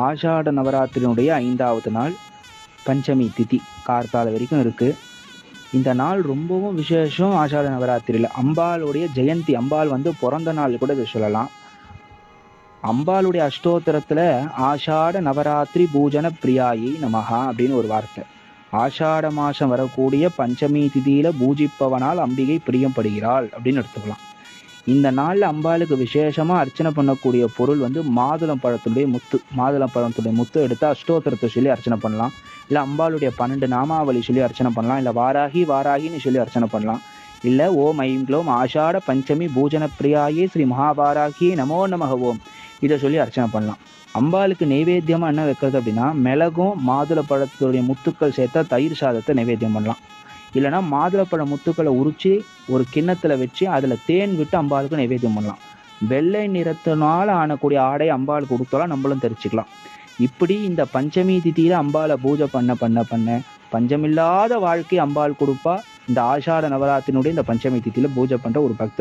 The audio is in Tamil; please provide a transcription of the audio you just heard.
ஆஷாட நவராத்திரியினுடைய 5வது நாள் பஞ்சமி திதி கார்த்தால வரைக்கும் இருக்குது. இந்த நாள் ரொம்பவும் விசேஷம். ஆஷாட நவராத்திரியில் அம்பாளுடைய ஜெயந்தி, அம்பாள் பிறந்த நாள் கூட இதை சொல்லலாம். அம்பாளுடைய அஷ்டோத்திரத்தில் ஆஷாட நவராத்திரி பூஜன பிரியாயி நமஹா அப்படின்னு ஒரு வார்த்தை. ஆஷாட மாதம் வரக்கூடிய பஞ்சமி திதியில் பூஜிப்பவனால் அம்பிகை பிரியப்படுகிறாள் அப்படின்னு எடுத்துக்கலாம். இந்த நாளில் அம்பாளுக்கு விசேஷமாக அர்ச்சனை பண்ணக்கூடிய பொருள் மாதுளம் பழத்துடைய முத்து எடுத்து அஷ்டோத்திரத்தை சொல்லி அர்ச்சனை பண்ணலாம். இல்லை அம்பாளுடைய 12 நாமாவளி சொல்லி அர்ச்சனை பண்ணலாம். இல்லை வாராகின்னு சொல்லி அர்ச்சனை பண்ணலாம். இல்லை ஓம் ஐம் க்ளோம் ஆஷாட பஞ்சமி பூஜன பிரியாயே ஸ்ரீ மகாபாராகியே நமோ நமக ஓம் இதை சொல்லி அர்ச்சனை பண்ணலாம். அம்பாளுக்கு நைவேத்தியமாக என்ன வைக்கிறது அப்படின்னா, மிளகும் மாதுளை பழத்துடைய முத்துக்கள் சேர்த்தா தயிர் சாதத்தை நைவேத்தியம் பண்ணலாம். இல்லைனா மாதுளப்பழ முத்துக்களை உரித்து ஒரு கிண்ணத்தில் வச்சு அதில் தேன் விட்டு அம்பாளுக்கு நைவேத்தியம் பண்ணலாம். வெள்ளை நிறத்தினால் ஆனக்கூடிய ஆடை அம்பாளுக்கு கொடுத்தாலும் நம்மளும் தெரிச்சுக்கலாம். இப்படி இந்த பஞ்சமி திதியில் அம்பாளை பூஜை பண்ண பஞ்சமில்லாத வாழ்க்கை அம்பாள் கொடுப்பா. இந்த ஆஷாட நவராத்திரியினுடைய இந்த பஞ்சமி திதியில் பூஜை பண்ணுற ஒரு பக்தர்